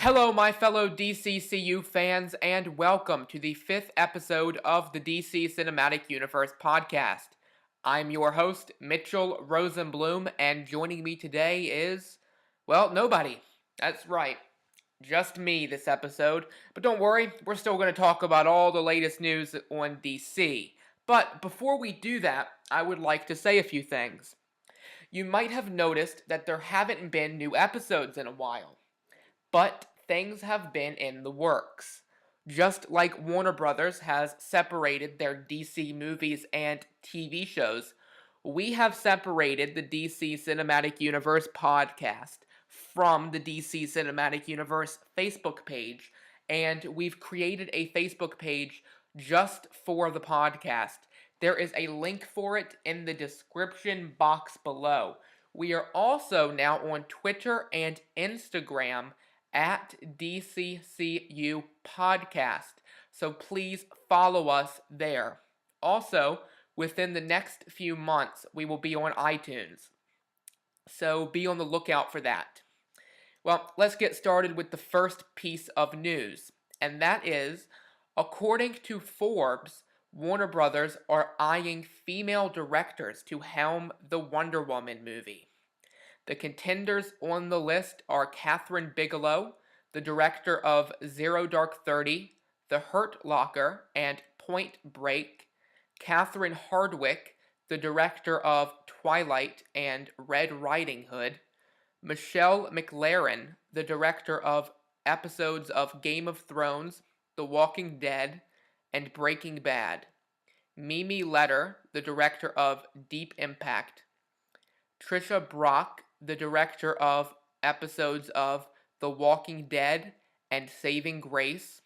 Hello, my fellow DCCU fans, and welcome to the 5th episode of the DC Cinematic Universe podcast. I'm your host, Mitchell Rosenblum, and joining me today is, well, nobody. That's right. Just me this episode. But don't worry, we're still going to talk about all the latest news on DC. But before we do that, I would like to say a few things. You might have noticed that there haven't been new episodes in a while. But things have been in the works. Just like Warner Brothers has separated their DC movies and TV shows, we have separated the DC Cinematic Universe podcast from the DC Cinematic Universe Facebook page, and we've created a Facebook page just for the podcast. There is a link for it in the description box below. We are also now on Twitter and Instagram at DCCU Podcast. So please follow us there. Also, within the next few months, we will be on iTunes. So be on the lookout for that. Well, let's get started with the first piece of news. And that is, according to Forbes, Warner Brothers are eyeing female directors to helm the Wonder Woman movie. The contenders on the list are Kathryn Bigelow, the director of Zero Dark 30, The Hurt Locker, and Point Break, Catherine Hardwicke, the director of Twilight and Red Riding Hood, Michelle MacLaren, the director of episodes of Game of Thrones, The Walking Dead, and Breaking Bad, Mimi Leder, the director of Deep Impact, Trisha Brock, the director of episodes of The Walking Dead and Saving Grace,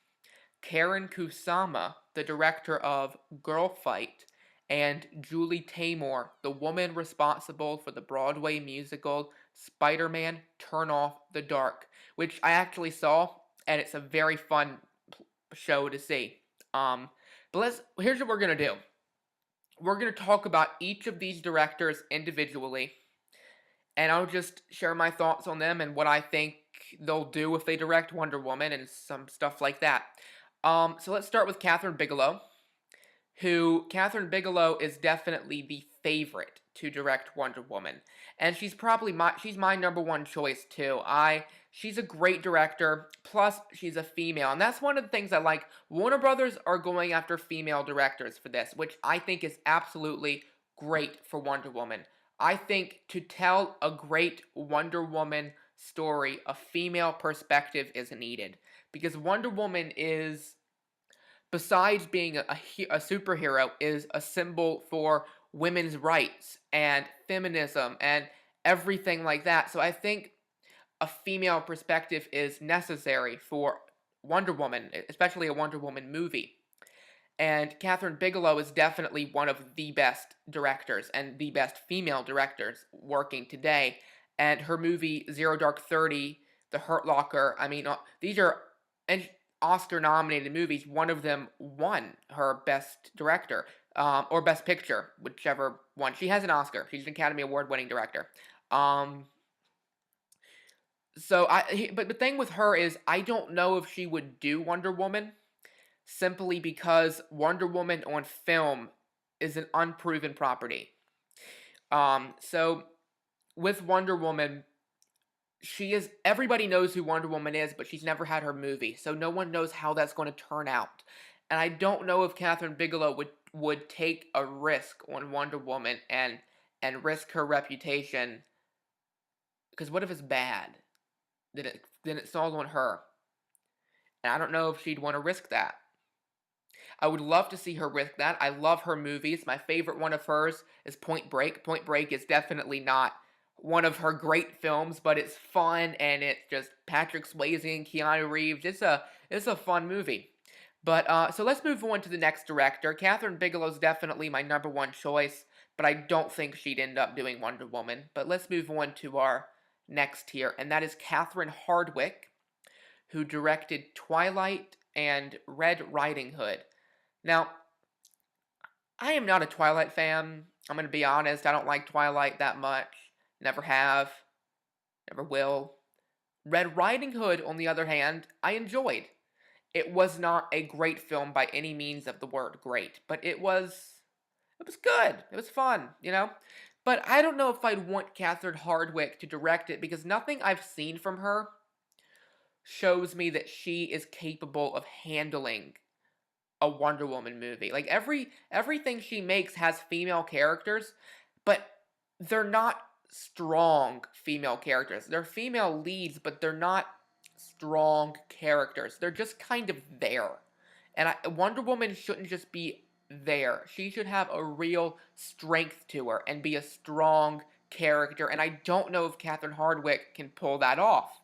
Karen Kusama, the director of Girl Fight, and Julie Taymor, the woman responsible for the Broadway musical Spider-Man Turn Off the Dark, which I actually saw, and it's a very fun show to see. Here's what we're going to do. We're going to talk about each of these directors individually, and I'll just share my thoughts on them and what I think they'll do if they direct Wonder Woman and some stuff like that. So let's start with Kathryn Bigelow, Kathryn Bigelow is definitely the favorite to direct Wonder Woman. And she's probably she's my number one choice too. She's a great director, plus she's a female. And that's one of the things I like. Warner Brothers are going after female directors for this, which I think is absolutely great for Wonder Woman. I think to tell a great Wonder Woman story, a female perspective is needed. Because Wonder Woman is, besides being a superhero, is a symbol for women's rights and feminism and everything like that. So I think a female perspective is necessary for Wonder Woman, especially a Wonder Woman movie. And Kathryn Bigelow is definitely one of the best directors and the best female directors working today. And her movie Zero Dark 30, The Hurt Locker, these are Oscar-nominated movies. One of them won her Best Director, or Best Picture, whichever one. She has an Oscar. She's an Academy Award-winning director. But the thing with her is, I don't know if she would do Wonder Woman, simply because Wonder Woman on film is an unproven property. So with Wonder Woman, everybody knows who Wonder Woman is, but she's never had her movie, so no one knows how that's going to turn out. And I don't know if Kathryn Bigelow would take a risk on Wonder Woman and risk her reputation, because what if it's bad? Then it falls on her. And I don't know if she'd want to risk that. I would love to see her risk that. I love her movies. My favorite one of hers is Point Break. Point Break is definitely not one of her great films, but it's fun, and it's just Patrick Swayze and Keanu Reeves. It's a fun movie. But so let's move on to the next director. Kathryn Bigelow's definitely my number one choice, but I don't think she'd end up doing Wonder Woman. But let's move on to our next tier, and that is Catherine Hardwicke, who directed Twilight and Red Riding Hood. Now, I am not a Twilight fan. I'm going to be honest. I don't like Twilight that much. Never have. Never will. Red Riding Hood, on the other hand, I enjoyed. It was not a great film by any means of the word great, but it was good. It was fun, you know? But I don't know if I'd want Catherine Hardwicke to direct it because nothing I've seen from her shows me that she is capable of handling a Wonder Woman movie. Like everything she makes has female characters, but they're not strong female characters. They're female leads, but they're not strong characters. They're just kind of there. And Wonder Woman shouldn't just be there. She should have a real strength to her and be a strong character. And I don't know if Catherine Hardwicke can pull that off.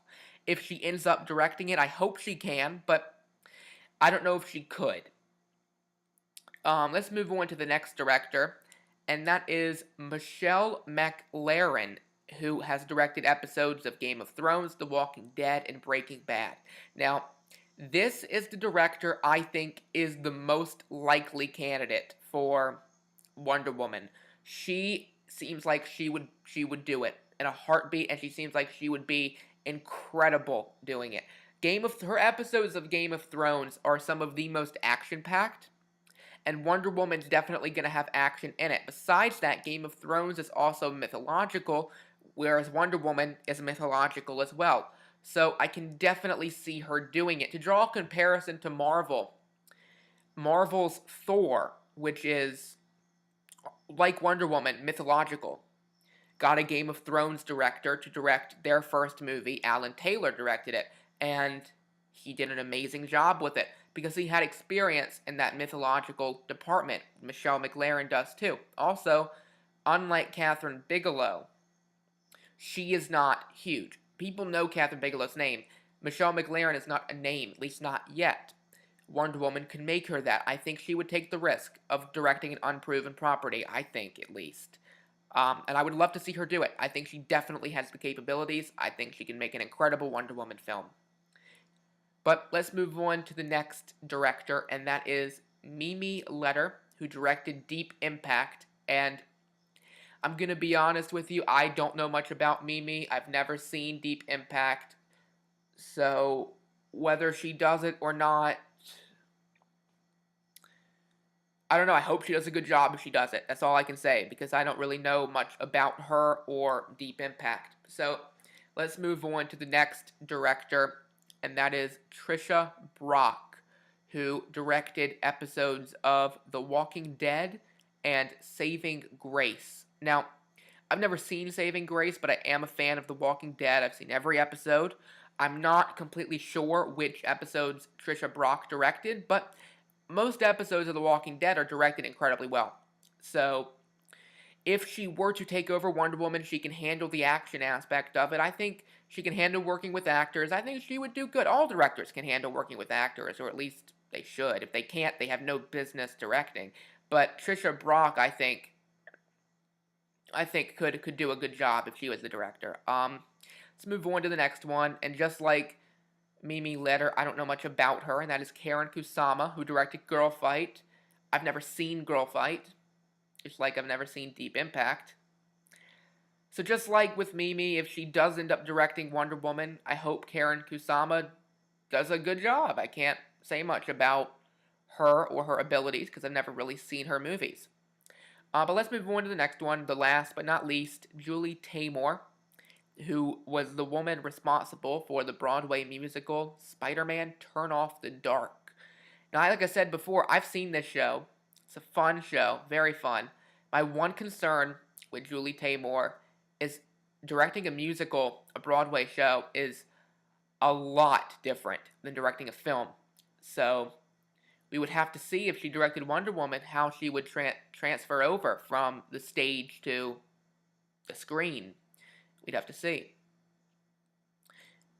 If she ends up directing it, I hope she can, but I don't know if she could. Let's move on to the next director, and that is Michelle MacLaren, who has directed episodes of Game of Thrones, The Walking Dead, and Breaking Bad. Now, this is the director I think is the most likely candidate for Wonder Woman. She seems like she would do it in a heartbeat, and she seems like she would be incredible doing it. Her episodes of Game of Thrones are some of the most action-packed, and Wonder Woman's definitely going to have action in it. Besides that, Game of Thrones is also mythological, whereas Wonder Woman is mythological as well. So I can definitely see her doing it. To draw a comparison to Marvel's Thor, which is, like Wonder Woman, mythological, got a Game of Thrones director to direct their first movie. Alan Taylor directed it, and he did an amazing job with it because he had experience in that mythological department. Michelle MacLaren does too. Also, unlike Catherine Bigelow, she is not huge. People know Catherine Bigelow's name. Michelle MacLaren is not a name, at least not yet. Wonder Woman can make her that. I think she would take the risk of directing an unproven property, I think, at least. And I would love to see her do it. I think she definitely has the capabilities. I think she can make an incredible Wonder Woman film. But let's move on to the next director, and that is Mimi Leder, who directed Deep Impact. And I'm going to be honest with you, I don't know much about Mimi. I've never seen Deep Impact. So whether she does it or not, I don't know. I hope she does a good job if she does it. That's all I can say, because I don't really know much about her or Deep Impact. So let's move on to the next director, and that is Trisha Brock, who directed episodes of The Walking Dead and Saving Grace. Now, I've never seen Saving Grace, but I am a fan of The Walking Dead. I've seen every episode. I'm not completely sure which episodes Trisha Brock directed, but most episodes of The Walking Dead are directed incredibly well. So, if she were to take over Wonder Woman, she can handle the action aspect of it. I think she can handle working with actors. I think she would do good. All directors can handle working with actors, or at least they should. If they can't, they have no business directing. But Trisha Brock, I think could do a good job if she was the director. Let's move on to the next one. And just like Mimi Leder, I don't know much about her, and that is Karen Kusama, who directed Girl Fight. I've never seen Girl Fight, just like I've never seen Deep Impact. So just like with Mimi, if she does end up directing Wonder Woman, I hope Karen Kusama does a good job. I can't say much about her or her abilities because I've never really seen her movies. But let's move on to the next one, the last but not least, Julie Taymor, who was the woman responsible for the Broadway musical Spider-Man Turn Off the Dark. Now, like I said before, I've seen this show. It's a fun show, very fun. My one concern with Julie Taymor is directing a musical, a Broadway show, is a lot different than directing a film. So we would have to see if she directed Wonder Woman, how she would transfer over from the stage to the screen. We'd have to see.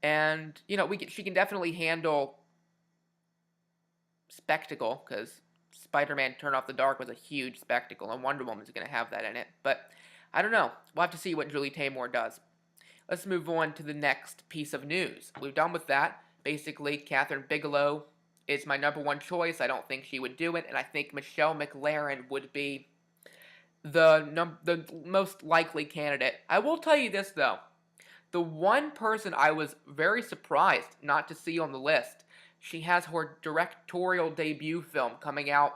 And, you know, she can definitely handle spectacle, because Spider-Man Turn Off the Dark was a huge spectacle, and Wonder Woman's going to have that in it. But I don't know. We'll have to see what Julie Taymor does. Let's move on to the next piece of news. We're done with that. Basically, Catherine Bigelow is my number one choice. I don't think she would do it, and I think Michelle MacLaren would be the most likely candidate. I will tell you this, though. The one person I was very surprised not to see on the list, she has her directorial debut film coming out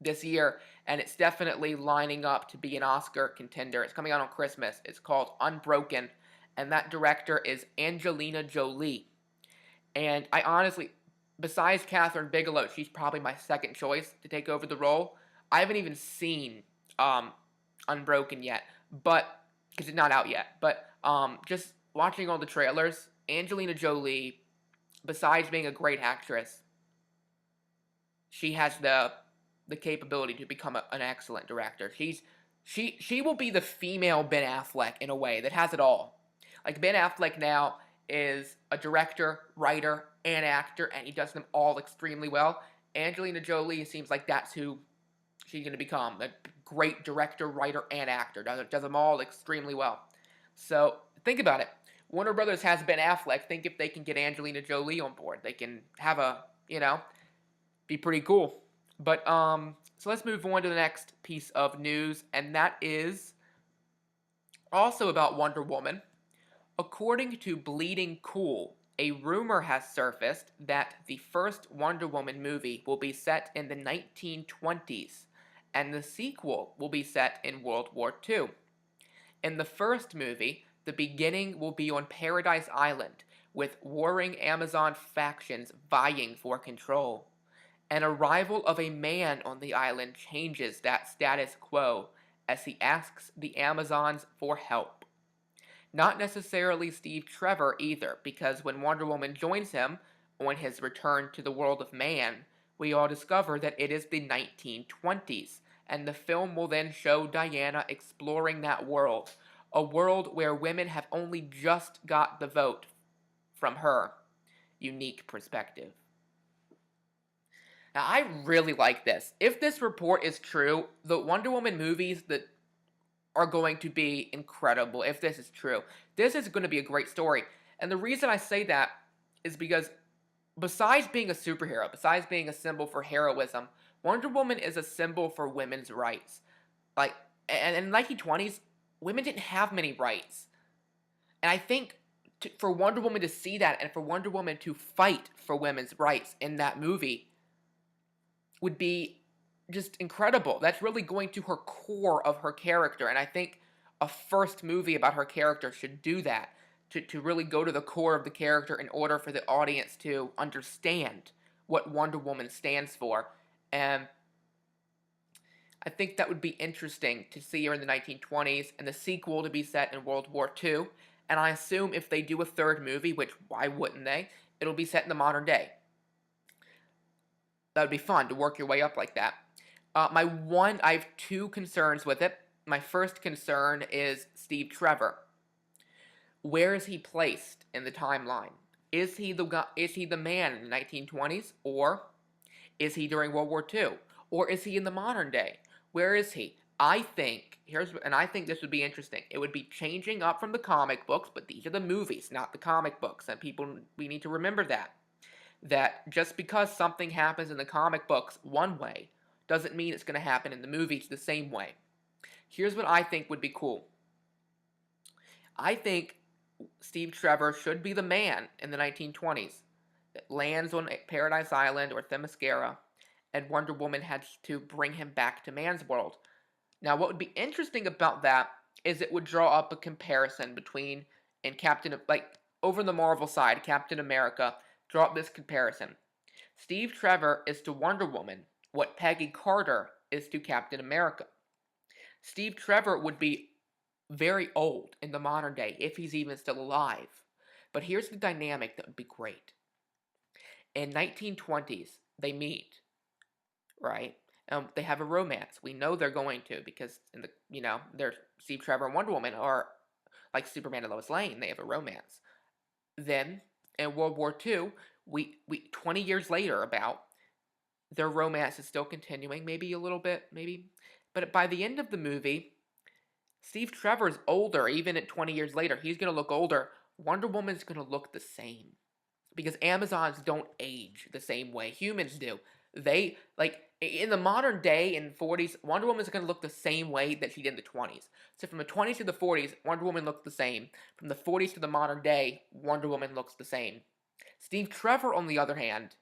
this year, and it's definitely lining up to be an Oscar contender. It's coming out on Christmas. It's called Unbroken, and that director is Angelina Jolie. And I honestly, besides Catherine Bigelow, she's probably my second choice to take over the role. I haven't even seen Unbroken yet, but because it's not out yet. But just watching all the trailers, Angelina Jolie, besides being a great actress, she has the capability to become an excellent director. She will be the female Ben Affleck in a way that has it all. Like Ben Affleck now is a director, writer, and actor, and he does them all extremely well. Angelina Jolie seems like that's who she's going to become. A great director, writer, and actor. Does them all extremely well. So think about it. Warner Brothers has Ben Affleck. Think if they can get Angelina Jolie on board. They can have be pretty cool. But, so let's move on to the next piece of news, and that is also about Wonder Woman. According to Bleeding Cool, a rumor has surfaced that the first Wonder Woman movie will be set in the 1920s, and the sequel will be set in World War II. In the first movie, the beginning will be on Paradise Island, with warring Amazon factions vying for control. An arrival of a man on the island changes that status quo as he asks the Amazons for help. Not necessarily Steve Trevor either, because when Wonder Woman joins him on his return to the world of man, we all discover that it is the 1920s, and the film will then show Diana exploring that world, a world where women have only just got the vote from her unique perspective. Now, I really like this. If this report is true, the Wonder Woman movies that are going to be incredible. If this is true, this is going to be a great story. And the reason I say that is because besides being a superhero, besides being a symbol for heroism, Wonder Woman is a symbol for women's rights. Like, and in the 1920s, women didn't have many rights. And I think for Wonder Woman to see that and for Wonder Woman to fight for women's rights in that movie would be just incredible. That's really going to her core of her character, and I think a first movie about her character should do that, to really go to the core of the character in order for the audience to understand what Wonder Woman stands for. And I think that would be interesting to see her in the 1920s, and the sequel to be set in World War II, and I assume if they do a third movie, which why wouldn't they, it'll be set in the modern day. That would be fun to work your way up like that. I have two concerns with it. My first concern is Steve Trevor. Where is he placed in the timeline? Is he the man in the 1920s, or is he during World War II, or is he in the modern day? Where is he? I think this would be interesting. It would be changing up from the comic books, but these are the movies, not the comic books, and we need to remember that just because something happens in the comic books one way doesn't mean it's going to happen in the movies the same way. Here's what I think would be cool. I think Steve Trevor should be the man in the 1920s that lands on Paradise Island or Themyscira, and Wonder Woman had to bring him back to man's world. Now, what would be interesting about that is it would draw up a comparison between, over the Marvel side, Captain America, draw up this comparison. Steve Trevor is to Wonder Woman what Peggy Carter is to Captain America. Steve Trevor would be very old in the modern day, if he's even still alive. But here's the dynamic that would be great. In 1920s, they meet, right? They have a romance. We know they're going to, because they're Steve Trevor and Wonder Woman are like Superman and Lois Lane. They have a romance. Then in World War II, we 20 years later, their romance is still continuing, maybe a little bit, but by the end of the movie, Steve Trevor's older. Even at 20 years later, he's going to look older. Wonder Woman's going to look the same, because Amazons don't age the same way humans do. They, In the modern day, in the 40s, Wonder Woman is going to look the same way that she did in the 20s. So from the 20s to the 40s, Wonder Woman looked the same. From the 40s to the modern day, Wonder Woman looks the same. Steve Trevor, on the other hand,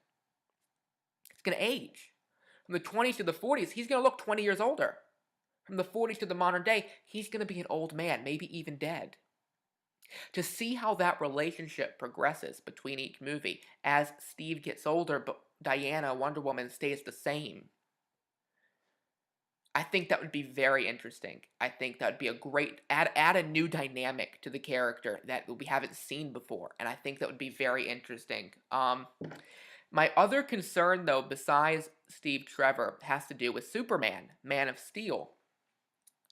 is going to age. From the 20s to the 40s, he's going to look 20 years older. From the 40s to the modern day, he's going to be an old man, maybe even dead. To see how that relationship progresses between each movie as Steve gets older, but Diana, Wonder Woman, stays the same. I think that would be very interesting. I think that would be a great add a new dynamic to the character that we haven't seen before, and I think that would be very interesting. My other concern, though, besides Steve Trevor, has to do with Superman, Man of Steel.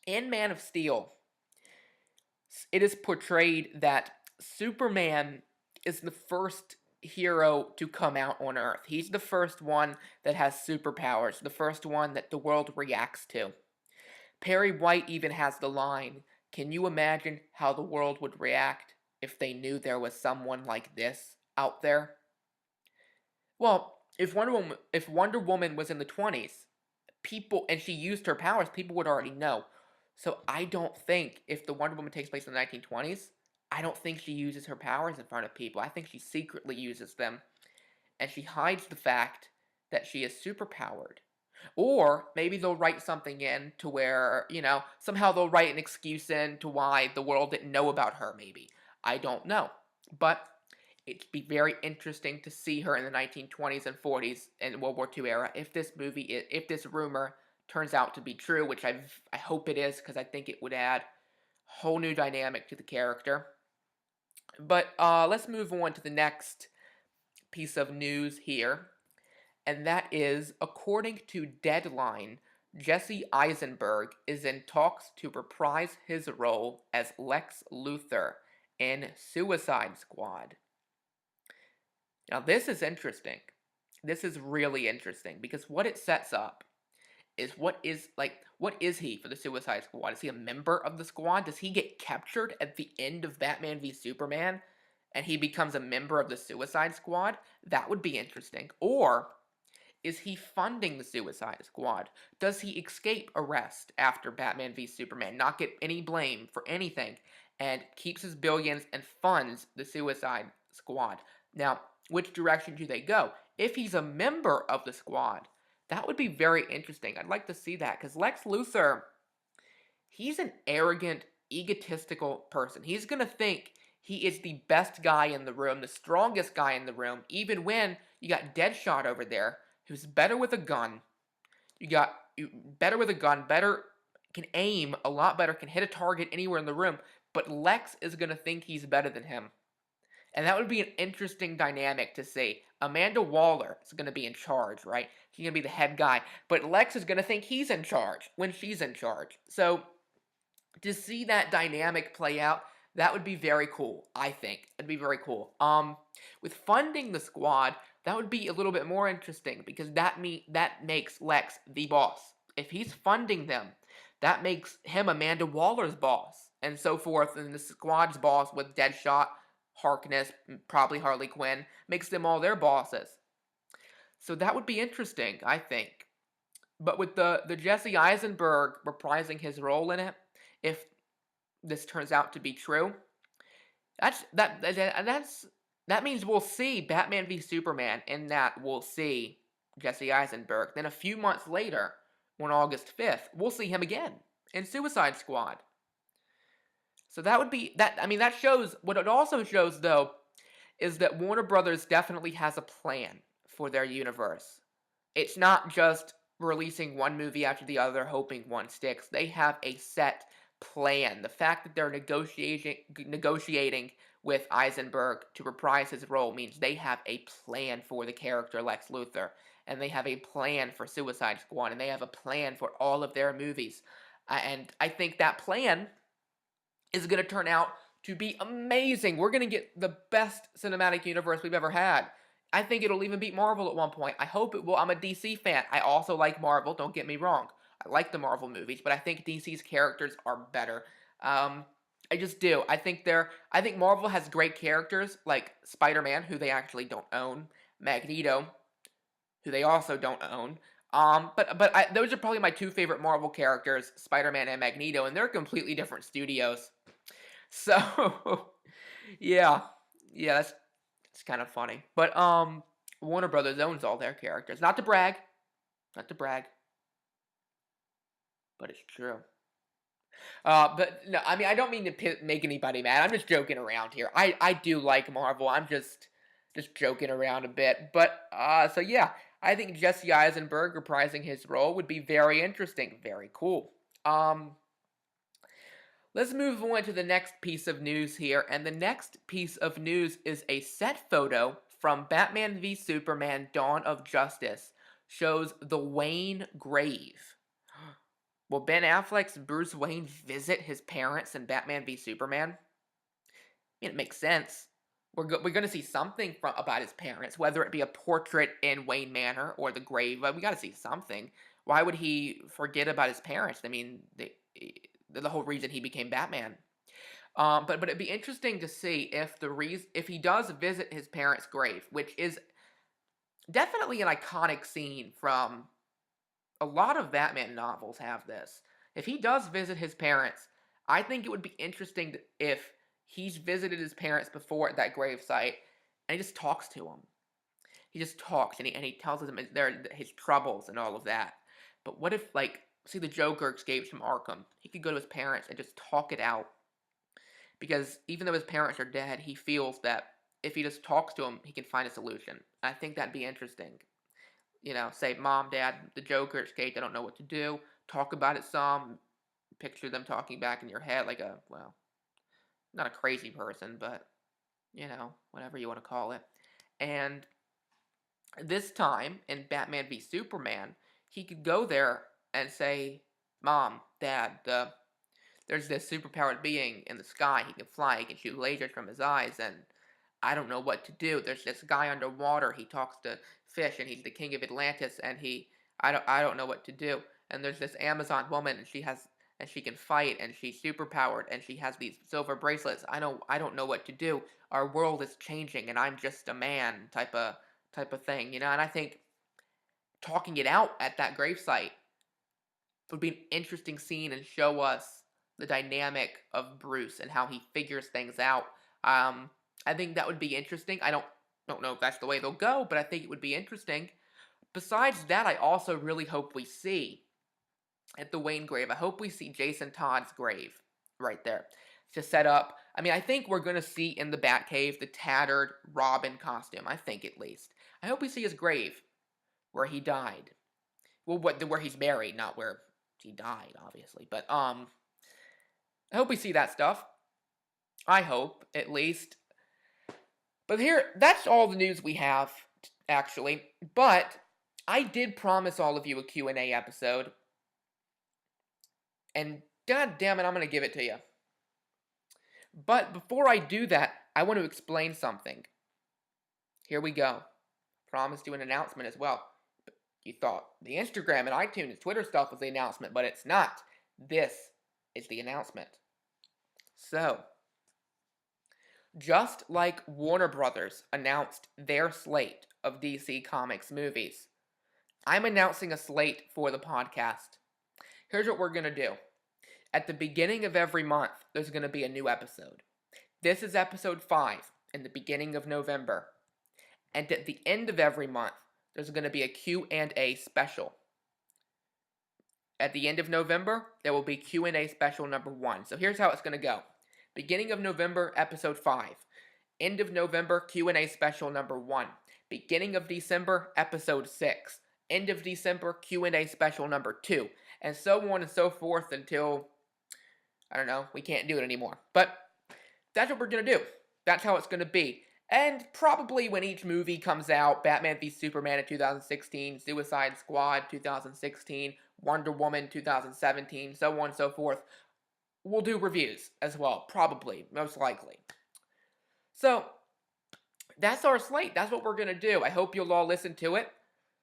In Man of Steel, it is portrayed that Superman is the first hero to come out on Earth. He's the first one that has superpowers, the first one that the world reacts to. Perry White even has the line, "Can you imagine how the world would react if they knew there was someone like this out there?" Well, if Wonder Woman was in the 20s, people, and she used her powers, people would already know. So I don't think, if the Wonder Woman takes place in the 1920s, I don't think she uses her powers in front of people. I think she secretly uses them, and she hides the fact that she is superpowered. Or maybe they'll write something in to where, somehow they'll write an excuse in to why the world didn't know about her, maybe. I don't know. But it'd be very interesting to see her in the 1920s and 40s and World War II era if this rumor turns out to be true, which I hope it is, because I think it would add a whole new dynamic to the character. But let's move on to the next piece of news here, and that is, according to Deadline, Jesse Eisenberg is in talks to reprise his role as Lex Luthor in Suicide Squad. Now, this is interesting. This is really interesting, because what it sets up is what is he for the Suicide Squad? Is he a member of the squad? Does he get captured at the end of Batman v Superman and he becomes a member of the Suicide Squad? That would be interesting. Or is he funding the Suicide Squad? Does he escape arrest after Batman v Superman, not get any blame for anything, and keeps his billions and funds the Suicide Squad? Now, which direction do they go? If he's a member of the squad, that would be very interesting. I'd like to see that, because Lex Luthor, he's an arrogant, egotistical person. He's going to think he is the best guy in the room, the strongest guy in the room, even when you got Deadshot over there, who's better with a gun. Better with a gun, can aim a lot better, can hit a target anywhere in the room, but Lex is going to think he's better than him. And that would be an interesting dynamic to see. Amanda Waller is going to be in charge, right? She's going to be the head guy. But Lex is going to think he's in charge when she's in charge. So, to see that dynamic play out, that would be very cool, I think. It'd be very cool. With funding the squad, that would be a little bit more interesting, because that makes Lex the boss. If he's funding them, that makes him Amanda Waller's boss, and so forth, and the squad's boss with Deadshot, Harkness, probably Harley Quinn, makes them all their bosses. So that would be interesting, I think. But with the Jesse Eisenberg reprising his role in it, if this turns out to be true, that means we'll see Batman v Superman, and that we'll see Jesse Eisenberg. Then a few months later, on August 5th, we'll see him again in Suicide Squad. So that would be, that shows, what it also shows, though, is that Warner Brothers definitely has a plan for their universe. It's not just releasing one movie after the other, hoping one sticks. They have a set plan. The fact that they're negotiating with Eisenberg to reprise his role means they have a plan for the character Lex Luthor, and they have a plan for Suicide Squad, and they have a plan for all of their movies. And I think that plan is going to turn out to be amazing. We're going to get the best cinematic universe we've ever had. I think it'll even beat Marvel at one point. I hope it will. I'm a DC fan. I also like Marvel, don't get me wrong. I like the Marvel movies, but I think DC's characters are better. I just do. I think Marvel has great characters, like Spider-Man, who they actually don't own, Magneto, who they also don't own, Those are probably my two favorite Marvel characters, Spider-Man and Magneto, and they're completely different studios. So, yeah, yeah, that's kind of funny. But Warner Brothers owns all their characters. Not to brag, but it's true. But no, I mean I don't mean to make anybody mad. I'm just joking around here. I do like Marvel. I'm just joking around a bit. But so yeah, I think Jesse Eisenberg reprising his role would be very interesting. Very cool. Um, let's move on to the next piece of news here, and the next piece of news is a set photo from Batman v Superman: Dawn of Justice. Shows the Wayne grave. Will Ben Affleck's Bruce Wayne visit his parents in Batman v Superman? I mean, it makes sense. We're going to see something about his parents, whether it be a portrait in Wayne Manor or the grave. But we got to see something. Why would he forget about his parents? I mean, the whole reason he became Batman. But it'd be interesting to see if he does visit his parents' grave, which is definitely an iconic scene from a lot of Batman novels have this. If he does visit his parents, I think it would be interesting if he's visited his parents before at that gravesite and he just talks to them. He just talks and he tells them his troubles and all of that. But what if, like, see the Joker escapes from Arkham? He could go to his parents and just talk it out. Because even though his parents are dead, he feels that if he just talks to them, he can find a solution. I think that'd be interesting. Say, Mom, Dad, the Joker escaped, I don't know what to do. Talk about it some. Picture them talking back in your head like not a crazy person, but, whatever you want to call it. And this time, in Batman v Superman, he could go there and say, Mom, Dad, there's this superpowered being in the sky. He can fly, he can shoot lasers from his eyes, and I don't know what to do. There's this guy underwater. He talks to fish, and he's the king of Atlantis. And I don't know what to do. And there's this Amazon woman, and she can fight, and she's superpowered, and she has these silver bracelets. I don't know what to do. Our world is changing, and I'm just a man, type of thing, And I think talking it out at that gravesite would be an interesting scene and show us the dynamic of Bruce and how he figures things out. I think that would be interesting. I don't know if that's the way they'll go, but I think it would be interesting. Besides that, I also really hope we see at the Wayne grave, I hope we see Jason Todd's grave right there to set up. I mean, I think we're going to see in the Batcave the tattered Robin costume. I think at least. I hope we see his grave where he died. Well, where he's buried, not where he died, obviously. But I hope we see that stuff. I hope, at least. But that's all the news we have, actually. But I did promise all of you a Q&A episode. And god damn it, I'm going to give it to you. But before I do that, I want to explain something. Here we go. Promised you an announcement as well. But you thought the Instagram and iTunes and Twitter stuff was the announcement, but it's not. This is the announcement. So, just like Warner Brothers announced their slate of DC Comics movies, I'm announcing a slate for the podcast. Here's what we're going to do. At the beginning of every month, there's going to be a new episode. This is episode 5 in the beginning of November. And at the end of every month, there's going to be a Q&A special. At the end of November, there will be Q&A special number 1. So here's how it's going to go. Beginning of November, episode 5. End of November, Q&A special number 1. Beginning of December, episode 6. End of December, Q&A special number 2. And so on and so forth until, I don't know, we can't do it anymore. But that's what we're going to do. That's how it's going to be. And probably when each movie comes out, Batman v Superman in 2016, Suicide Squad 2016, Wonder Woman 2017, so on and so forth, we'll do reviews as well, probably, most likely. So, that's our slate. That's what we're going to do. I hope you'll all listen to it.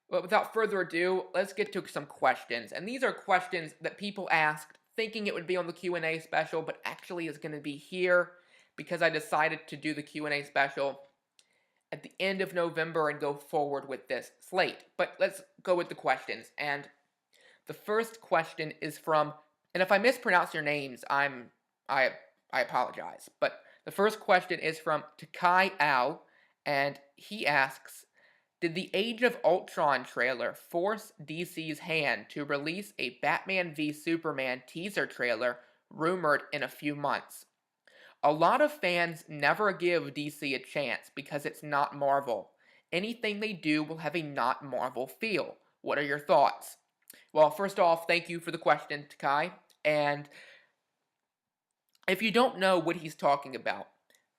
But without further ado, let's get to some questions. And these are questions that people asked, thinking it would be on the Q&A special, but actually is going to be here because I decided to do the Q&A special at the end of November and go forward with this slate. But let's go with the questions. And the first question is from, and if I mispronounce your names, I apologize. But the first question is from Takai Al, and he asks, did the Age of Ultron trailer force DC's hand to release a Batman v Superman teaser trailer rumored in a few months? A lot of fans never give DC a chance because it's not Marvel. Anything they do will have a not Marvel feel. What are your thoughts? Well, first off, thank you for the question, Takai. And if you don't know what he's talking about,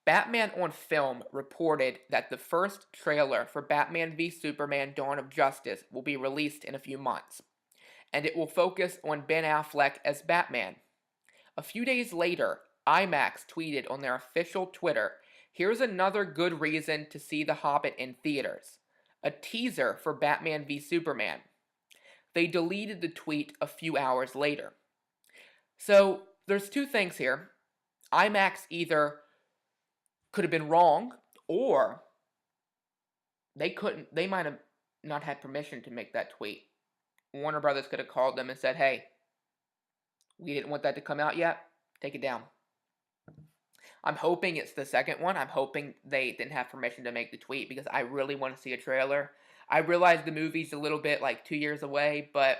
Batman on Film reported that the first trailer for Batman v Superman Dawn of Justice will be released in a few months, and it will focus on Ben Affleck as Batman. A few days later, IMAX tweeted on their official Twitter, "Here's another good reason to see The Hobbit in theaters. A teaser for Batman v Superman." They deleted the tweet a few hours later. So, there's two things here. IMAX either could have been wrong, or they might have not had permission to make that tweet. Warner Brothers could have called them and said, "Hey, we didn't want that to come out yet. Take it down." I'm hoping it's the second one. I'm hoping they didn't have permission to make the tweet because I really want to see a trailer. I realize the movie's a little bit like 2 years away, but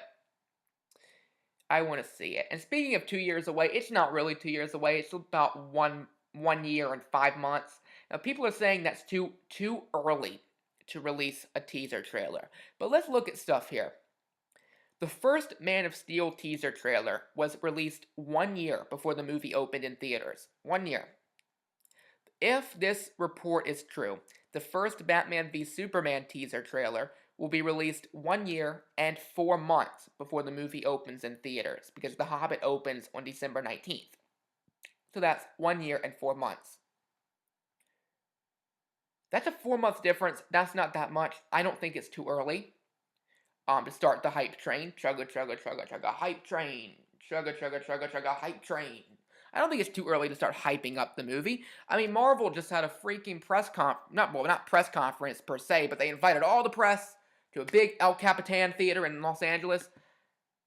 I want to see it. And speaking of 2 years away, it's not really 2 years away. It's about one year and 5 months. Now, people are saying that's too early to release a teaser trailer. But let's look at stuff here. The first Man of Steel teaser trailer was released 1 year before the movie opened in theaters. 1 year. If this report is true, the first Batman v Superman teaser trailer will be released 1 year and 4 months before the movie opens in theaters, because The Hobbit opens on December 19th. So that's 1 year and 4 months. That's a 4-month difference. That's not that much. I don't think it's too early to start the hype train. Chugga, chugga, chugga, chugga, hype train. Chugga, chugga, chugga, chugga, hype train. I don't think it's too early to start hyping up the movie. I mean, Marvel just had a freaking not press conference per se, but they invited all the press to a big El Capitan theater in Los Angeles,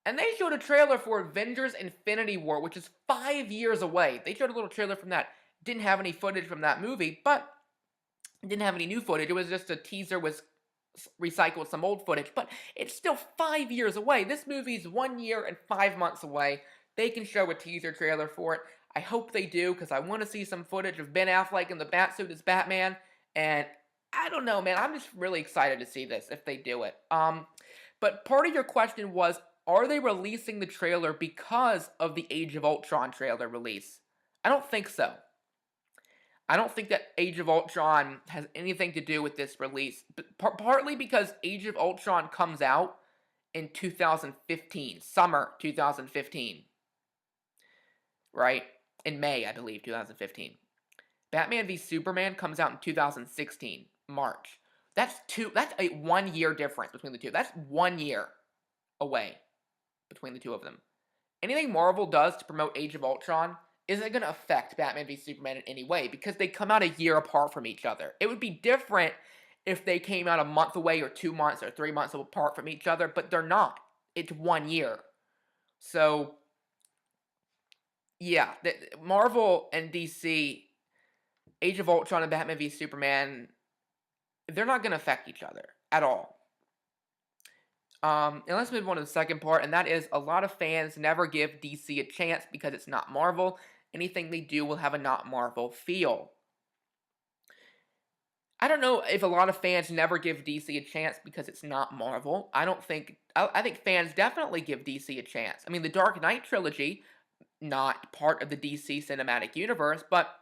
and they showed a trailer for Avengers Infinity War, which is 5 years away. They showed a little trailer from that. Didn't have any footage from that movie, but didn't have any new footage. It was just a teaser with recycled some old footage, but it's still 5 years away. This movie's 1 year and 5 months away. They can show a teaser trailer for it. I hope they do, because I want to see some footage of Ben Affleck in the Batsuit as Batman, and I don't know, man. I'm just really excited to see this, if they do it. But part of your question was, are they releasing the trailer because of the Age of Ultron trailer release? I don't think so. I don't think that Age of Ultron has anything to do with this release, but partly because Age of Ultron comes out in 2015, summer 2015, right? In May, I believe, 2015. Batman v Superman comes out in 2016, March. That's a 1 year difference between the two. That's 1 year away between the two of them. Anything Marvel does to promote Age of Ultron isn't going to affect Batman v Superman in any way, because they come out a year apart from each other. It would be different if they came out a month away, or 2 months, or 3 months apart from each other, but they're not. It's 1 year. So, yeah, Marvel and DC, Age of Ultron and Batman v Superman, they're not going to affect each other at all. And let's move on to the second part, and that is, a lot of fans never give DC a chance because it's not Marvel. Anything they do will have a not Marvel feel. I don't know if a lot of fans never give DC a chance because it's not Marvel. I think fans definitely give DC a chance. I mean, the Dark Knight trilogy, not part of the DC cinematic universe, but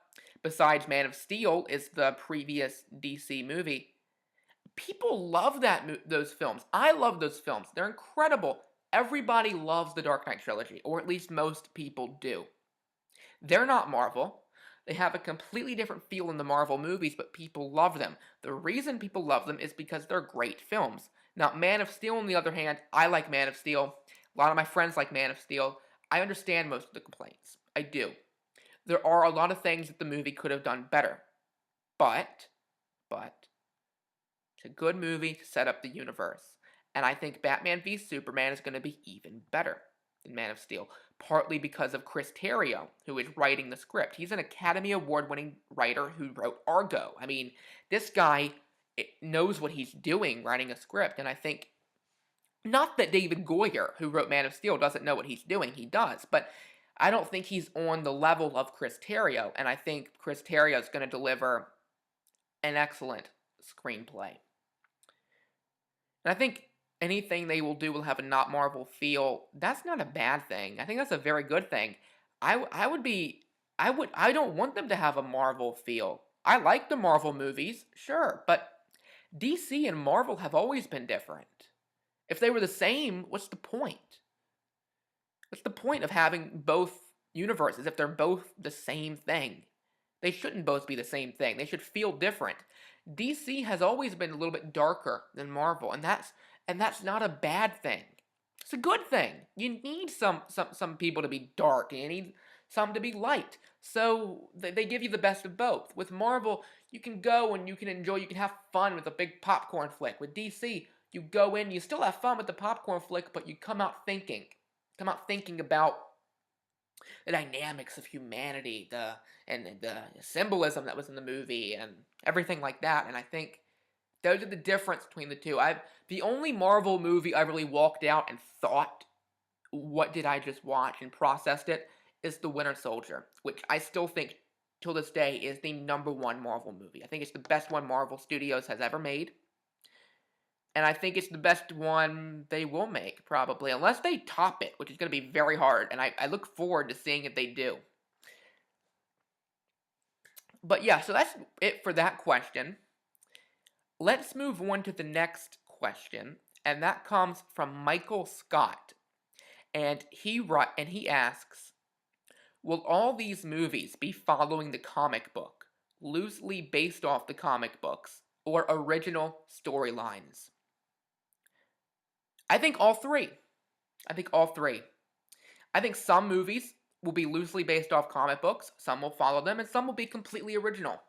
besides Man of Steel is the previous DC movie. People love those films. I love those films. They're incredible. Everybody loves the Dark Knight trilogy, or at least most people do. They're not Marvel. They have a completely different feel in the Marvel movies, but people love them. The reason people love them is because they're great films. Now, Man of Steel, on the other hand, I like Man of Steel. A lot of my friends like Man of Steel. I understand most of the complaints. I do. There are a lot of things that the movie could have done better. But, It's a good movie to set up the universe. And I think Batman v Superman is going to be even better than Man of Steel, partly because of Chris Terrio, who is writing the script. He's an Academy Award winning writer who wrote Argo. I mean, this guy knows what he's doing writing a script, and I think not that David Goyer, who wrote Man of Steel, doesn't know what he's doing. He does, but I don't think he's on the level of Chris Terrio, and I think Chris Terrio is going to deliver an excellent screenplay. And I think anything they will do will have a not Marvel feel. That's not a bad thing. I think that's a very good thing. I don't want them to have a Marvel feel. I like the Marvel movies, sure, but DC and Marvel have always been different. If they were the same, what's the point? What's the point of having both universes if they're both the same thing? They shouldn't both be the same thing. They should feel different. DC has always been a little bit darker than Marvel, and that's not a bad thing. It's a good thing. You need some people to be dark, and you need some to be light. So they give you the best of both. With Marvel, you can go and you can enjoy, you can have fun with a big popcorn flick. With DC, you go in, you still have fun with the popcorn flick, but you come out thinking about the dynamics of humanity, the symbolism that was in the movie, and everything like that. And I think those are the difference between the two. The only Marvel movie I really walked out and thought, what did I just watch, and processed it, is The Winter Soldier, which I still think, till this day, is the #1 Marvel movie. I think it's the best one Marvel Studios has ever made. And I think it's the best one they will make, probably, unless they top it, which is going to be very hard, and I look forward to seeing if they do. But yeah, so that's it for that question. Let's move on to the next question, and that comes from Michael Scott. And he asks, will all these movies be following the comic book, loosely based off the comic books, or original storylines? I think all three. I think some movies will be loosely based off comic books, some will follow them, and some will be completely original.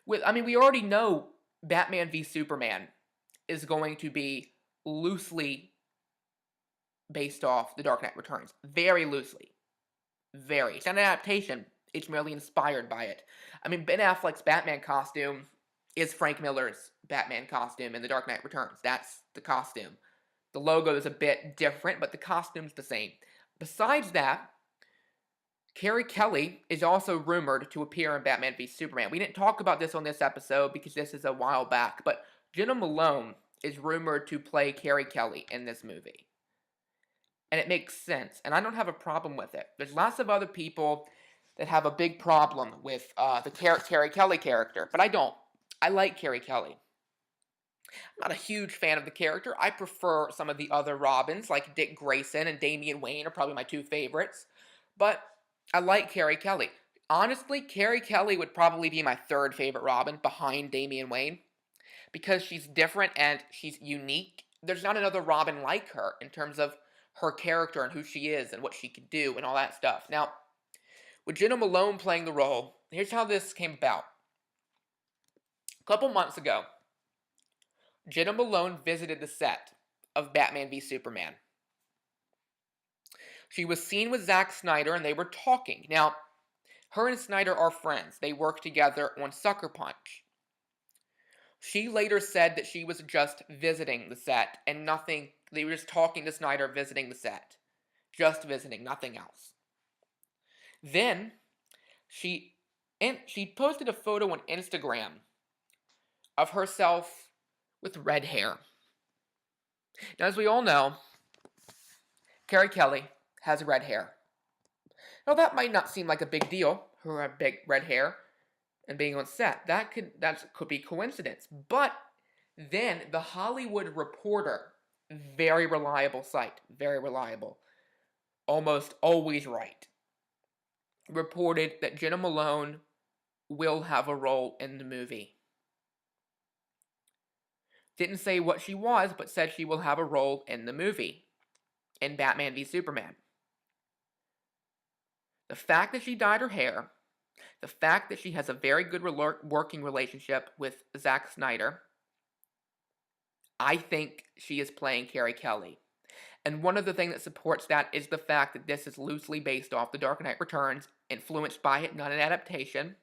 We already know Batman v Superman is going to be loosely based off The Dark Knight Returns. Very loosely. Very. It's not an adaptation. It's merely inspired by it. Ben Affleck's Batman costume is Frank Miller's Batman costume in The Dark Knight Returns. That's the costume. The logo is a bit different, but the costume's the same. Besides that, Carrie Kelly is also rumored to appear in Batman v Superman. We didn't talk about this on this episode because this is a while back, but Jenna Malone is rumored to play Carrie Kelly in this movie. And it makes sense, and I don't have a problem with it. There's lots of other people that have a big problem with the Carrie Kelly character, but I don't. I like Carrie Kelly. I'm not a huge fan of the character. I prefer some of the other Robins, like Dick Grayson and Damian Wayne are probably my two favorites. But I like Carrie Kelly. Honestly, Carrie Kelly would probably be my third favorite Robin behind Damian Wayne. Because she's different and she's unique. There's not another Robin like her in terms of her character and who she is and what she could do and all that stuff. Now, with Jenna Malone playing the role, here's how this came about. A couple months ago, Jenna Malone visited the set of Batman v Superman. She was seen with Zack Snyder and they were talking. Now, her and Snyder are friends. They work together on Sucker Punch. She later said that she was just visiting the set and nothing, they were just talking to Snyder, visiting the set. Just visiting, nothing else. Then, she posted a photo on Instagram of herself with red hair. Now, as we all know, Carrie Kelly has red hair. Now, that might not seem like a big deal, her big red hair and being on set. That could be coincidence. But then the Hollywood Reporter, very reliable site, very reliable, almost always right, reported that Jenna Malone will have a role in the movie. Didn't say what she was, but said she will have a role in the movie, in Batman v Superman. The fact that she dyed her hair, the fact that she has a very good working relationship with Zack Snyder, I think she is playing Carrie Kelly. And one of the things that supports that is the fact that this is loosely based off The Dark Knight Returns, influenced by it, not an adaptation.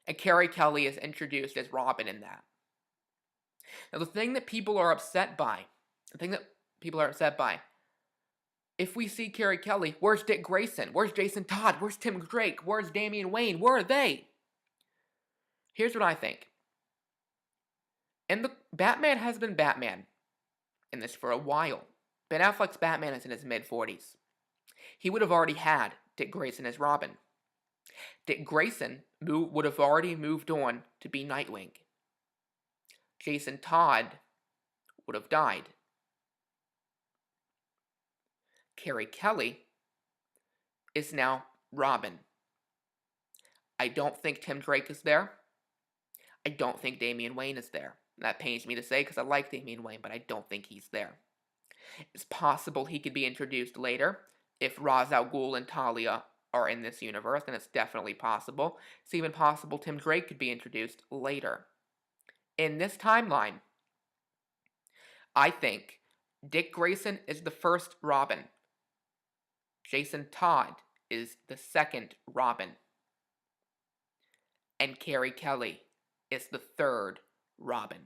And Carrie Kelly is introduced as Robin in that. Now, the thing that people are upset by, if we see Carrie Kelly, where's Dick Grayson? Where's Jason Todd? Where's Tim Drake? Where's Damian Wayne? Where are they? Here's what I think. Batman has been Batman in this for a while. Ben Affleck's Batman is in his mid-40s. He would have already had Dick Grayson as Robin. Dick Grayson would have already moved on to be Nightwing. Jason Todd would have died. Carrie Kelly is now Robin. I don't think Tim Drake is there. I don't think Damian Wayne is there. That pains me to say because I like Damian Wayne, but I don't think he's there. It's possible he could be introduced later if Ra's al Ghul and Talia are in this universe, and it's definitely possible. It's even possible Tim Drake could be introduced later. In this timeline, I think Dick Grayson is the first Robin. Jason Todd is the second Robin. And Carrie Kelly is the third Robin.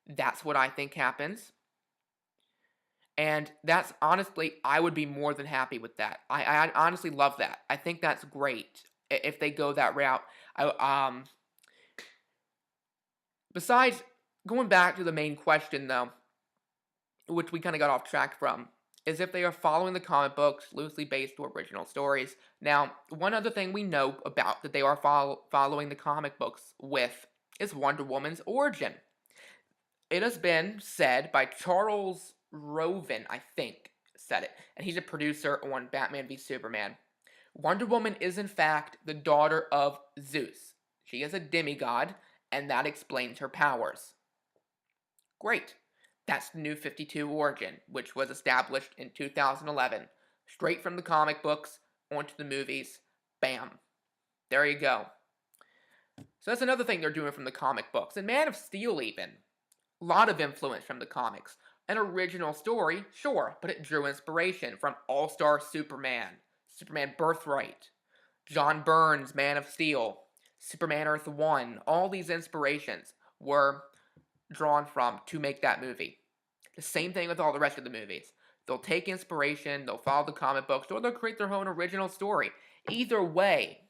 That's what I think happens. And that's honestly, I would be more than happy with that. I honestly love that. I think that's great if they go that route. Besides, going back to the main question though, which we kind of got off track from, is if they are following the comic books loosely based to original stories. Now, one other thing we know about that they are following the comic books with is Wonder Woman's origin. It has been said by Charles Roven, I think, said it, and he's a producer on Batman v Superman. Wonder Woman is in fact the daughter of Zeus. She is a demigod, and that explains her powers. Great. That's the New 52 origin, which was established in 2011. Straight from the comic books, onto the movies. Bam. There you go. So that's another thing they're doing from the comic books. And Man of Steel even. A lot of influence from the comics. An original story, sure, but it drew inspiration from All-Star Superman, Superman Birthright, John Byrne's Man of Steel, Superman Earth 1. All these inspirations were drawn from to make that movie. The same thing with all the rest of the movies. They'll take inspiration, they'll follow the comic books, or they'll create their own original story. Either way,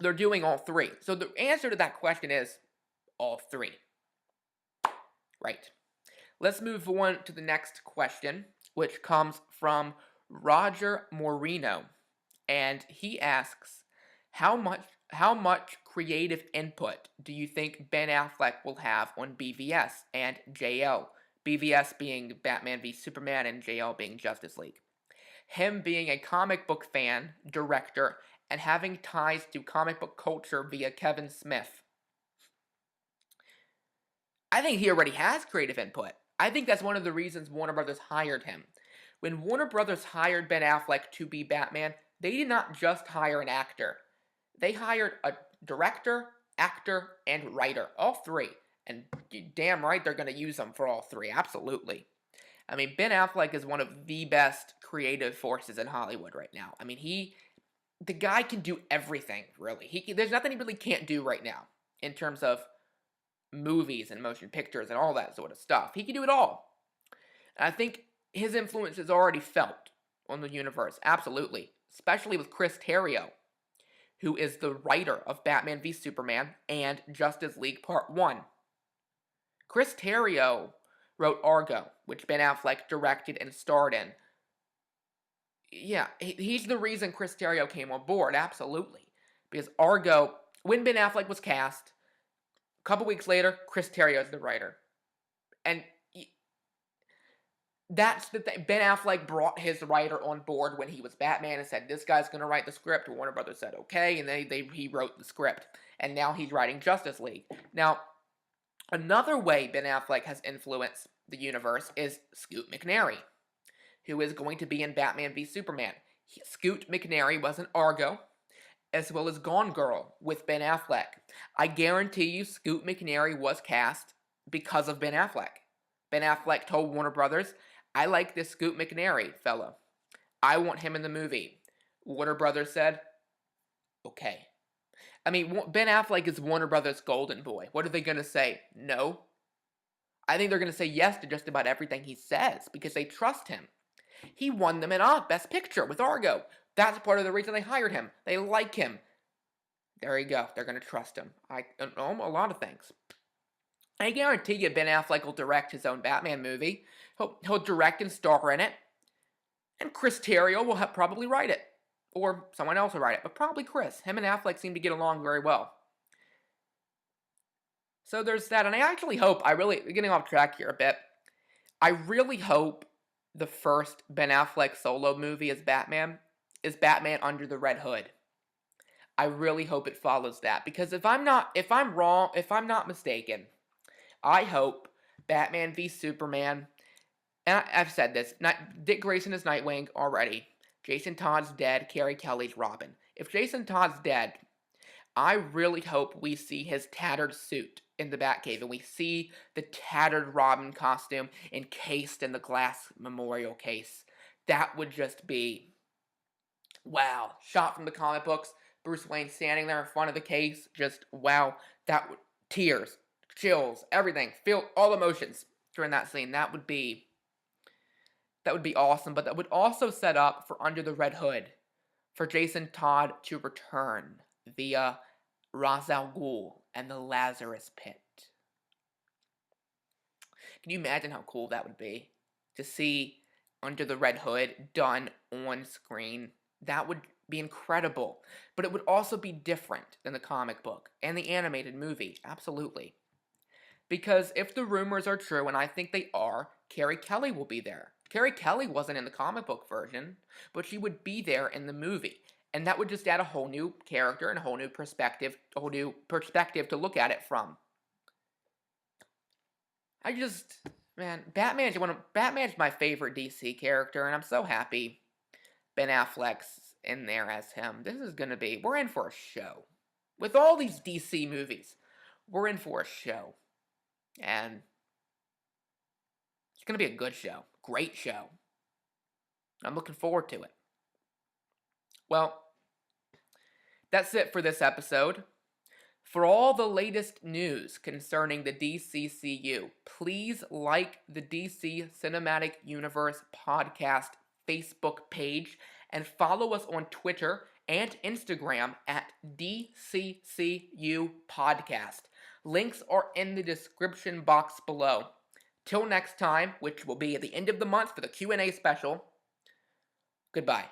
they're doing all three. So the answer to that question is all three. Right. Let's move on to the next question, which comes from Roger Moreno. And he asks, how much creative input do you think Ben Affleck will have on BVS and JL? BVS being Batman v Superman and JL being Justice League. Him being a comic book fan, director, and having ties to comic book culture via Kevin Smith. I think he already has creative input. I think that's one of the reasons Warner Brothers hired him. When Warner Brothers hired Ben Affleck to be Batman, they did not just hire an actor. They hired a director, actor, and writer. All three. And damn right they're going to use them for all three. Absolutely. I mean, Ben Affleck is one of the best creative forces in Hollywood right now. I mean, the guy can do everything, really. There's nothing he really can't do right now in terms of movies and motion pictures and all that sort of stuff. He can do it all. And I think his influence is already felt on the universe. Absolutely. Especially with Chris Terrio, who is the writer of Batman v Superman and Justice League Part 1. Chris Terrio wrote Argo, which Ben Affleck directed and starred in. Yeah, he's the reason Chris Terrio came on board, absolutely. Because Argo, when Ben Affleck was cast, a couple weeks later, Chris Terrio is the writer. And that's the thing. Ben Affleck brought his writer on board when he was Batman and said, this guy's going to write the script. Warner Brothers said, okay, and then he wrote the script. And now he's writing Justice League. Now, another way Ben Affleck has influenced the universe is Scoot McNairy, who is going to be in Batman v Superman. Scoot McNairy was in Argo, as well as Gone Girl with Ben Affleck. I guarantee you Scoot McNairy was cast because of Ben Affleck. Ben Affleck told Warner Brothers, I like this Scoot McNairy fella. I want him in the movie. Warner Brothers said, okay. I mean, Ben Affleck is Warner Brothers' golden boy. What are they going to say? No. I think they're going to say yes to just about everything he says because they trust him. He won them an Best Picture with Argo. That's part of the reason they hired him. They like him. There you go. They're going to trust him. A lot of things. I guarantee you Ben Affleck will direct his own Batman movie. He'll direct and star in it. And Chris Terrio will probably write it. Or someone else will write it. But probably Chris. Him and Affleck seem to get along very well. So there's that. And I actually hope, getting off track here a bit. I really hope the first Ben Affleck solo movie as Batman is Batman Under the Red Hood. I really hope it follows that. Because if I'm not mistaken, I hope Batman v Superman, and I've said this, Dick Grayson is Nightwing already. Jason Todd's dead, Carrie Kelly's Robin. If Jason Todd's dead, I really hope we see his tattered suit in the Batcave, and we see the tattered Robin costume encased in the glass memorial case. That would just be, wow. Shot from the comic books, Bruce Wayne standing there in front of the case, just wow. Tears, chills, everything, feel all emotions during that scene. That would be awesome, but that would also set up for Under the Red Hood, for Jason Todd to return via Ra's al Ghul and the Lazarus Pit. Can you imagine how cool that would be? To see Under the Red Hood done on screen. That would be incredible. But it would also be different than the comic book and the animated movie. Absolutely. Because if the rumors are true, and I think they are, Carrie Kelly will be there. Carrie Kelly wasn't in the comic book version, but she would be there in the movie. And that would just add a whole new character and a whole new perspective to look at it from. Batman's my favorite DC character, and I'm so happy Ben Affleck's in there as him. We're in for a show. With all these DC movies, we're in for a show. And it's going to be a good show. Great show. I'm looking forward to it. Well, that's it for this episode. For all the latest news concerning the DCCU, please like the DC Cinematic Universe Podcast Facebook page and follow us on Twitter and Instagram at DCCU Podcast. Links are in the description box below. Till next time, which will be at the end of the month for the Q&A special, goodbye.